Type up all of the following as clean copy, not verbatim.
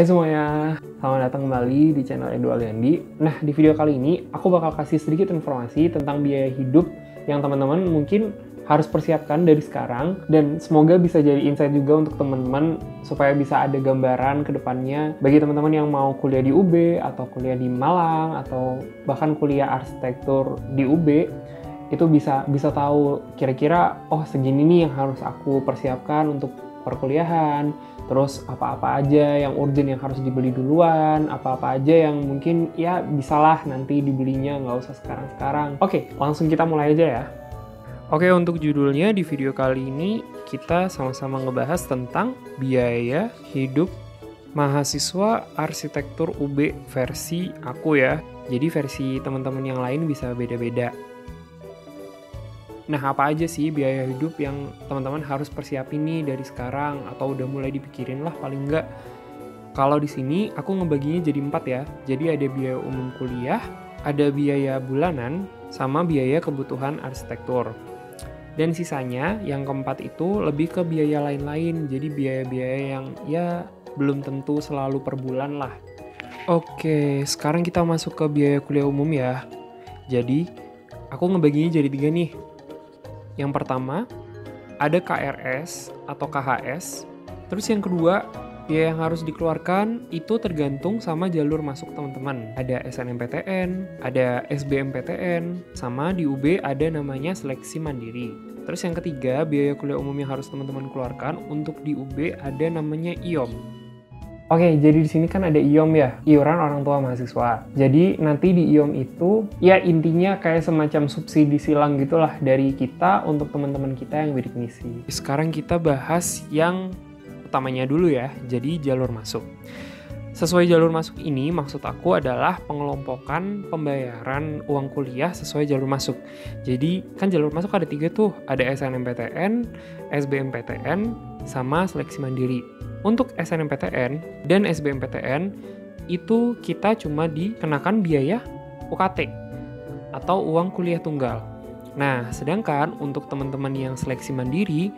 Hai semuanya, selamat datang kembali di channel Edu Aliandi. Nah, di video kali ini aku bakal kasih sedikit informasi tentang biaya hidup yang teman-teman mungkin harus persiapkan dari sekarang, dan semoga bisa jadi insight juga untuk teman-teman supaya bisa ada gambaran ke depannya bagi teman-teman yang mau kuliah di UB atau kuliah di Malang atau bahkan kuliah arsitektur di UB. Itu bisa tahu kira-kira segini nih yang harus aku persiapkan untuk perkuliahan, terus apa-apa aja yang urgent yang harus dibeli duluan, apa-apa aja yang mungkin ya bisalah nanti dibelinya, nggak usah sekarang-sekarang. Oke, langsung kita mulai aja ya. Oke, untuk judulnya di video kali ini kita sama-sama ngebahas tentang biaya hidup mahasiswa arsitektur UB versi aku ya. Jadi versi teman-teman yang lain bisa beda-beda. Nah, apa aja sih biaya hidup yang teman-teman harus persiapin nih dari sekarang atau udah mulai dipikirin lah paling enggak. Kalau di sini aku ngebaginya jadi 4 ya. Jadi ada biaya umum kuliah, ada biaya bulanan, sama biaya kebutuhan arsitektur. Dan sisanya yang keempat itu lebih ke biaya lain-lain. Jadi biaya-biaya yang ya belum tentu selalu per bulan lah. Oke, sekarang kita masuk ke biaya kuliah umum ya. Jadi aku ngebaginya jadi 3 nih. Yang pertama, ada KRS atau KHS. Terus yang kedua, biaya yang harus dikeluarkan itu tergantung sama jalur masuk teman-teman. Ada SNMPTN, ada SBMPTN, sama di UB ada namanya seleksi mandiri. Terus yang ketiga, biaya kuliah umum yang harus teman-teman keluarkan untuk di UB ada namanya IOM. Oke, jadi di sini kan ada IOM ya, iuran orang tua mahasiswa. Jadi nanti di IOM itu ya intinya kayak semacam subsidi silang gitulah dari kita untuk teman-teman kita yang bidik misi. Sekarang kita bahas yang utamanya dulu ya, jadi jalur masuk. Sesuai jalur masuk ini maksud aku adalah pengelompokan pembayaran uang kuliah sesuai jalur masuk. Jadi kan jalur masuk ada 3 tuh, ada SNMPTN, SBMPTN, sama seleksi mandiri. Untuk SNMPTN dan SBMPTN itu kita cuma dikenakan biaya UKT atau uang kuliah tunggal. Nah, sedangkan untuk teman-teman yang seleksi mandiri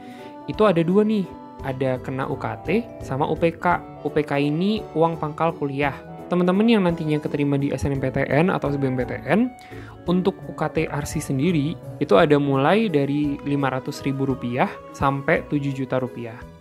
itu ada 2 nih, ada kena UKT sama UPK. UPK ini uang pangkal kuliah. Teman-teman yang nantinya keterima di SNMPTN atau SBMPTN, untuk UKT ARSI sendiri itu ada mulai dari Rp500.000 sampai Rp7 juta.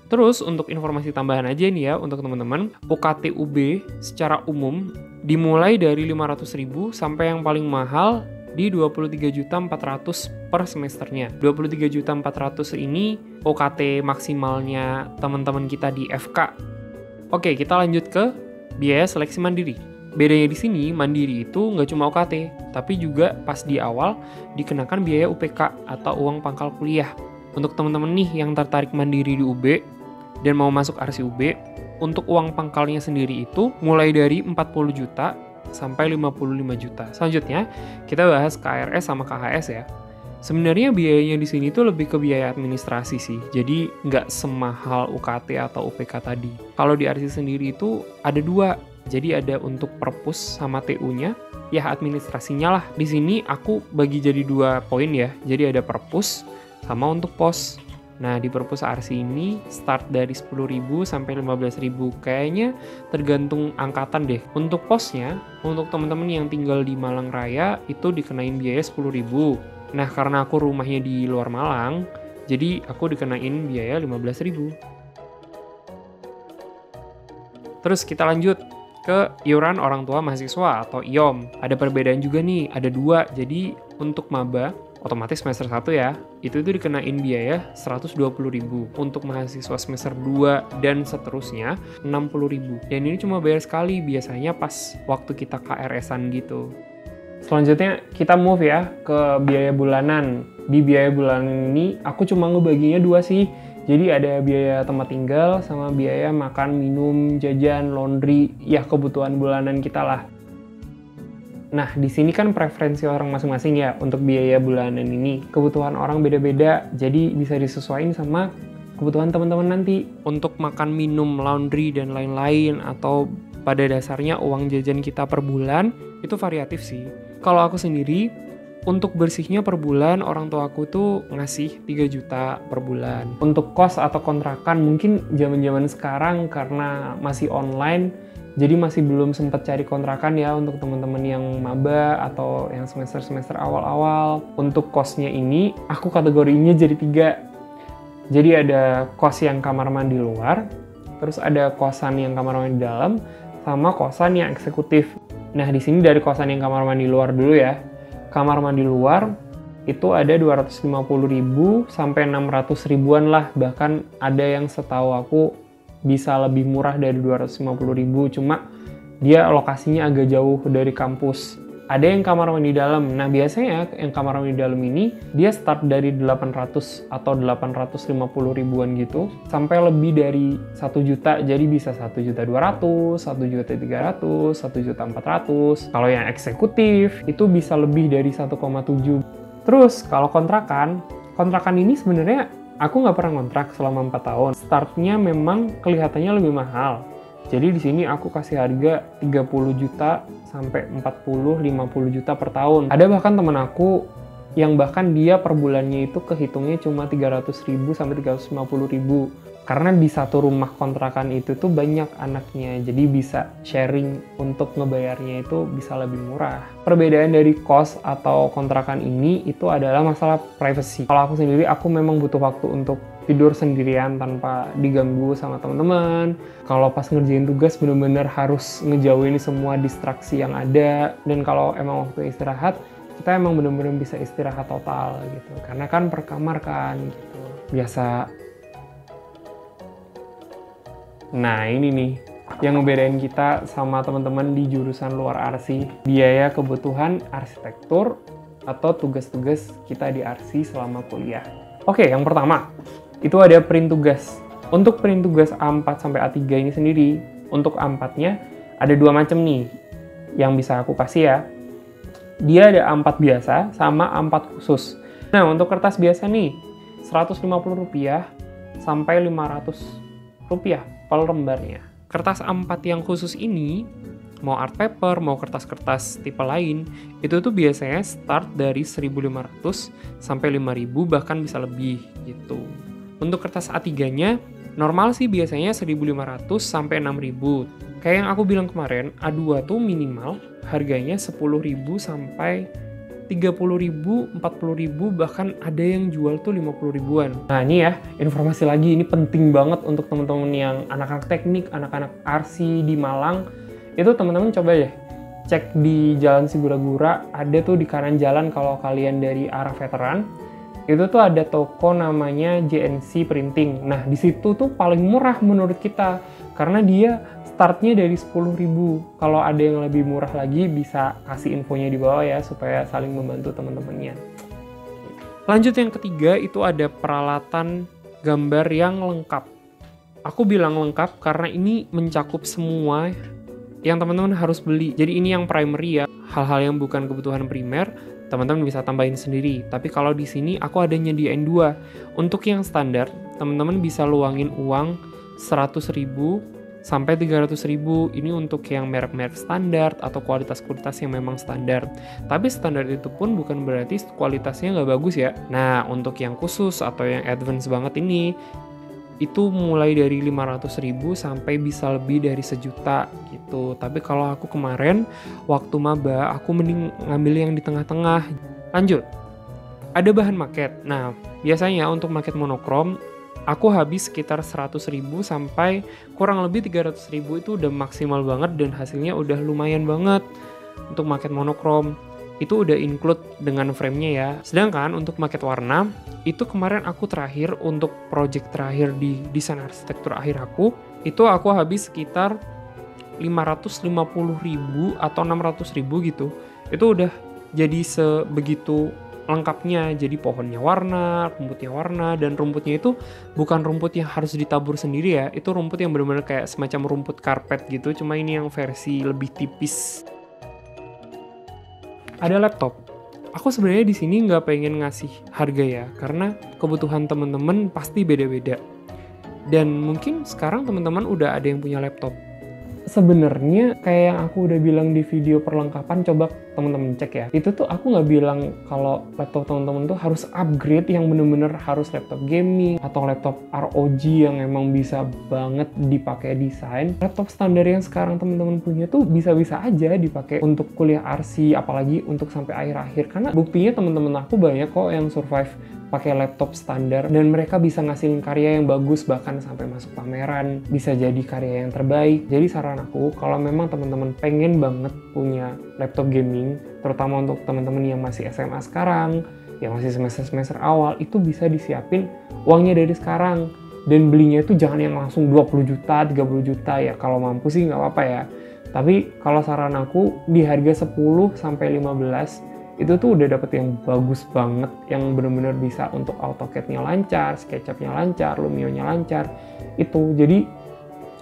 Terus untuk informasi tambahan aja nih ya untuk teman-teman, UKT UB secara umum dimulai dari Rp500.000 sampai yang paling mahal di Rp23.400.000 per semesternya. Rp23.400.000 ini UKT maksimalnya teman-teman kita di FK. Oke, kita lanjut ke biaya seleksi mandiri. Bedanya di sini, mandiri itu nggak cuma UKT, tapi juga pas di awal dikenakan biaya UPK atau uang pangkal kuliah. Untuk teman-teman nih yang tertarik mandiri di UB dan mau masuk ARSI UB, untuk uang pangkalnya sendiri itu mulai dari 40 juta sampai 55 juta. Selanjutnya, kita bahas KRS sama KHS ya. Sebenarnya biayanya di sini tuh lebih ke biaya administrasi sih. Jadi nggak semahal UKT atau UPK tadi. Kalau di ARSI sendiri itu ada 2. Jadi ada untuk perpus sama TU-nya, ya administrasinya lah. Di sini aku bagi jadi 2 poin ya. Jadi ada perpus sama untuk pos. Nah, di perpus ARSI ini start dari 10.000 sampai 15.000. Kayaknya tergantung angkatan deh. Untuk posnya, untuk teman-teman yang tinggal di Malang Raya itu dikenain biaya 10.000. Nah, karena aku rumahnya di luar Malang, jadi aku dikenain biaya 15.000. Terus kita lanjut ke iuran orang tua mahasiswa atau IOM. Ada perbedaan juga nih, ada 2. Jadi untuk maba otomatis semester 1 ya, itu dikenain biaya 120.000. Untuk mahasiswa semester 2 dan seterusnya 60.000. Dan ini cuma bayar sekali, biasanya pas waktu kita KRS-an gitu. Selanjutnya kita move ya ke biaya bulanan. Di biaya bulanan ini aku cuma ngebaginya 2 sih. Jadi ada biaya tempat tinggal sama biaya makan, minum, jajan, laundry, ya kebutuhan bulanan kita lah. Nah, di sini kan preferensi orang masing-masing ya untuk biaya bulanan ini. Kebutuhan orang beda-beda, jadi bisa disesuaikan sama kebutuhan teman-teman nanti. Untuk makan, minum, laundry, dan lain-lain, atau pada dasarnya uang jajan kita per bulan, itu variatif sih. Kalau aku sendiri, untuk bersihnya per bulan orang tua aku tuh ngasih 3 juta per bulan. Untuk kos atau kontrakan mungkin zaman-zaman sekarang karena masih online, jadi masih belum sempat cari kontrakan ya untuk teman-teman yang maba atau yang semester-semester awal-awal. Untuk kosnya ini aku kategorinya jadi 3. Jadi ada kos yang kamar mandi luar, terus ada kosan yang kamar mandi dalam, sama kosan yang eksekutif. Nah, di sini dari kosan yang kamar mandi luar dulu ya. Kamar mandi luar itu ada 250.000 sampai 600 ribuan lah. Bahkan ada yang setahu aku bisa lebih murah dari 250.000, cuma dia lokasinya agak jauh dari kampus. Ada yang kamar mandi dalam. Nah, biasanya yang kamar mandi dalam ini dia start dari 800 atau 850 ribuan gitu sampai lebih dari 1 juta. Jadi bisa 1.200.000, 1.300.000, 1.400.000. Kalau yang eksekutif itu bisa lebih dari 1,7. Terus kalau kontrakan ini sebenarnya aku nggak pernah kontrak selama 4 tahun. Startnya memang kelihatannya lebih mahal. Jadi di sini aku kasih harga 30 juta sampai 40-50 juta per tahun. Ada bahkan temen aku yang bahkan dia per bulannya itu kehitungnya cuma 300.000 sampai 350.000. Karena di satu rumah kontrakan itu tuh banyak anaknya, jadi bisa sharing untuk ngebayarnya itu bisa lebih murah. Perbedaan dari kos atau kontrakan ini itu adalah masalah privacy. Kalau aku sendiri, aku memang butuh waktu untuk tidur sendirian tanpa diganggu sama teman-teman. Kalau pas ngerjain tugas bener-bener harus ngejauhin semua distraksi yang ada. Dan kalau emang waktu istirahat, kita emang bener-bener bisa istirahat total gitu. Karena kan per kamar kan gitu. Biasa. Nah ini nih yang ngebedain kita sama teman-teman di jurusan luar ARSI. Biaya kebutuhan arsitektur atau tugas-tugas kita di ARSI selama kuliah. Oke, yang pertama itu ada print tugas. Untuk print tugas A4 sampai A3 ini sendiri, untuk A4-nya ada 2 macam nih yang bisa aku kasih ya. Dia ada A4 biasa sama A4 khusus. Nah, untuk kertas biasa nih, Rp150 sampai Rp500 per lembarnya. Kertas A4 yang khusus ini, mau art paper, mau kertas-kertas tipe lain, itu tuh biasanya start dari 1.500 sampai 5.000, bahkan bisa lebih gitu. Untuk kertas A3-nya, normal sih biasanya 1.500 sampai 6.000. Kayak yang aku bilang kemarin, A2 tuh minimal harganya 10.000 sampai 30.000, 40.000, bahkan ada yang jual tuh 50 ribuan. Nah ini ya, informasi lagi, ini penting banget untuk teman-teman yang anak-anak teknik, anak-anak ARSI di Malang. Itu teman-teman coba deh cek di Jalan Sigura-gura, ada tuh di kanan jalan kalau kalian dari arah veteran. Itu tuh ada toko namanya JNC Printing. Nah, di situ tuh paling murah menurut kita karena dia startnya dari 10.000. Kalau ada yang lebih murah lagi bisa kasih infonya di bawah ya supaya saling membantu teman-temannya. Lanjut yang ketiga itu ada peralatan gambar yang lengkap. Aku bilang lengkap karena ini mencakup semua yang teman-teman harus beli. Jadi ini yang primary ya. Hal-hal yang bukan kebutuhan primer teman-teman bisa tambahin sendiri. Tapi kalau di sini aku ada nyediain 2. Untuk yang standar, teman-teman bisa luangin uang 100.000 sampai 300.000. Ini untuk yang merek-merek standar atau kualitas-kualitas yang memang standar. Tapi standar itu pun bukan berarti kualitasnya nggak bagus ya. Nah, untuk yang khusus atau yang advance banget ini, itu mulai dari 500.000 sampai bisa lebih dari 1 juta gitu. Tapi kalau aku kemarin waktu maba, aku mending ngambil yang di tengah-tengah. Lanjut, ada bahan maket. Nah, biasanya untuk maket monokrom aku habis sekitar 100.000 sampai kurang lebih 300.000. Itu udah maksimal banget dan hasilnya udah lumayan banget. Untuk maket monokrom itu udah include dengan frame-nya ya. Sedangkan untuk maket warna, itu kemarin aku terakhir untuk project terakhir di desain arsitektur akhir aku, itu aku habis sekitar 550.000 atau 600.000 gitu. Itu udah jadi sebegitu lengkapnya. Jadi pohonnya warna, rumputnya warna, dan rumputnya itu bukan rumput yang harus ditabur sendiri ya. Itu rumput yang benar-benar kayak semacam rumput karpet gitu, cuma ini yang versi lebih tipis. Ada laptop. Aku sebenarnya di sini nggak pengen ngasih harga ya, karena kebutuhan teman-teman pasti beda-beda. Dan mungkin sekarang teman-teman udah ada yang punya laptop. Sebenarnya kayak yang aku udah bilang di video perlengkapan, coba temen-temen cek ya. Itu tuh aku nggak bilang kalau laptop temen-temen tuh harus upgrade yang bener-bener harus laptop gaming atau laptop ROG yang emang bisa banget dipakai desain. Laptop standar yang sekarang temen-temen punya tuh bisa-bisa aja dipakai untuk kuliah RC, apalagi untuk sampai akhir-akhir. Karena buktinya temen-temen aku banyak kok yang survive pakai laptop standar dan mereka bisa ngasilin karya yang bagus, bahkan sampai masuk pameran, bisa jadi karya yang terbaik. Jadi saran aku, kalau memang teman-teman pengen banget punya laptop gaming, terutama untuk teman-teman yang masih SMA sekarang, yang masih semester-semester awal, itu bisa disiapin uangnya dari sekarang. Dan belinya itu jangan yang langsung 20 juta, 30 juta ya, kalau mampu sih nggak apa-apa ya. Tapi kalau saran aku, di harga 10 sampai 15 itu tuh udah dapet yang bagus banget, yang bener-bener bisa untuk AutoCAD-nya lancar, SketchUp-nya lancar, Lumio-nya lancar. Itu jadi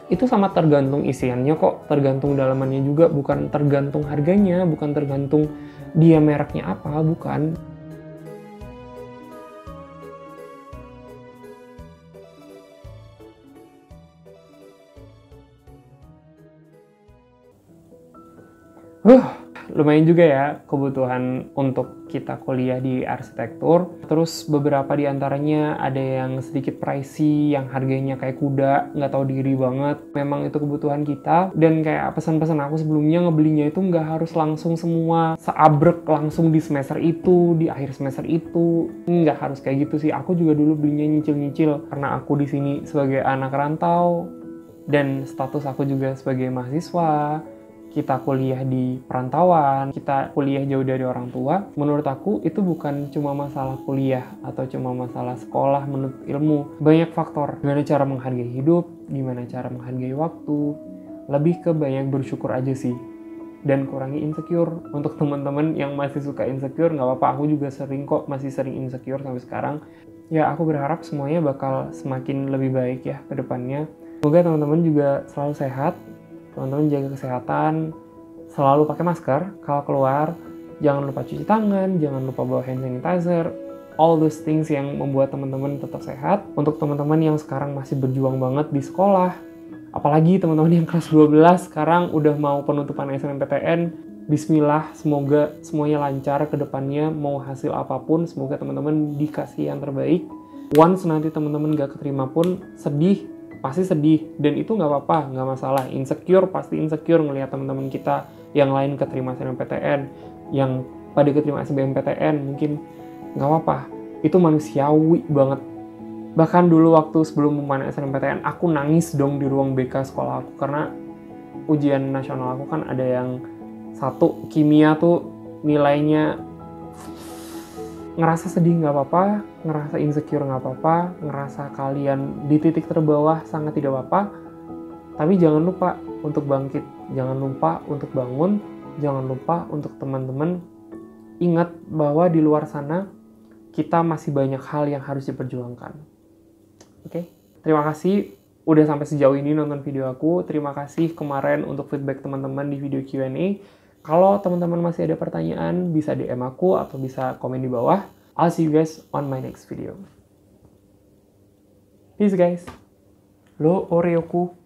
itu sama tergantung isiannya kok, tergantung dalamannya juga, bukan tergantung harganya, bukan tergantung dia mereknya apa, bukan. Lumayan juga ya kebutuhan untuk kita kuliah di arsitektur. Terus beberapa di antaranya ada yang sedikit pricey, yang harganya kayak kuda, nggak tahu diri banget. Memang itu kebutuhan kita. Dan kayak pesan-pesan aku sebelumnya, ngebelinya itu nggak harus langsung semua seabrek langsung di semester itu, di akhir semester itu. Nggak harus kayak gitu sih. Aku juga dulu belinya nyicil-nyicil karena aku di sini sebagai anak rantau dan status aku juga sebagai mahasiswa. Kita kuliah di perantauan, kita kuliah jauh dari orang tua, menurut aku itu bukan cuma masalah kuliah atau cuma masalah sekolah menuntut ilmu. Banyak faktor, gimana cara menghargai hidup, gimana cara menghargai waktu, lebih ke banyak bersyukur aja sih. Dan kurangi insecure. Untuk teman-teman yang masih suka insecure, nggak apa-apa, aku juga sering kok, masih sering insecure sampai sekarang. Ya aku berharap semuanya bakal semakin lebih baik ya ke depannya. Semoga teman-teman juga selalu sehat, teman-teman jaga kesehatan, selalu pakai masker kalau keluar, jangan lupa cuci tangan, jangan lupa bawa hand sanitizer, all those things yang membuat teman-teman tetap sehat. Untuk teman-teman yang sekarang masih berjuang banget di sekolah, apalagi teman-teman yang kelas 12 sekarang udah mau penutupan SNMPTN, bismillah, semoga semuanya lancar ke depannya, mau hasil apapun, semoga teman-teman dikasih yang terbaik. Once nanti teman-teman gak keterima pun, sedih, pasti sedih, dan itu nggak apa-apa, nggak masalah. Insecure, pasti insecure ngelihat teman-teman kita yang lain keterima SNMPTN, yang pada keterima SBMPTN, mungkin nggak apa-apa, itu manusiawi banget. Bahkan dulu waktu sebelum pengumuman SNMPTN, aku nangis dong di ruang BK sekolah aku, karena ujian nasional aku kan ada yang satu kimia tuh nilainya, ngerasa sedih nggak apa-apa, ngerasa insecure nggak apa-apa, ngerasa kalian di titik terbawah sangat tidak apa-apa, tapi jangan lupa untuk bangkit, jangan lupa untuk bangun, jangan lupa untuk teman-teman ingat bahwa di luar sana kita masih banyak hal yang harus diperjuangkan. Oke? Terima kasih udah sampai sejauh ini nonton video aku. Terima kasih kemarin untuk feedback teman-teman di video Q&A. Kalau teman-teman masih ada pertanyaan, bisa DM aku atau bisa komen di bawah. I'll see you guys on my next video. Peace guys. Lo Oreoku.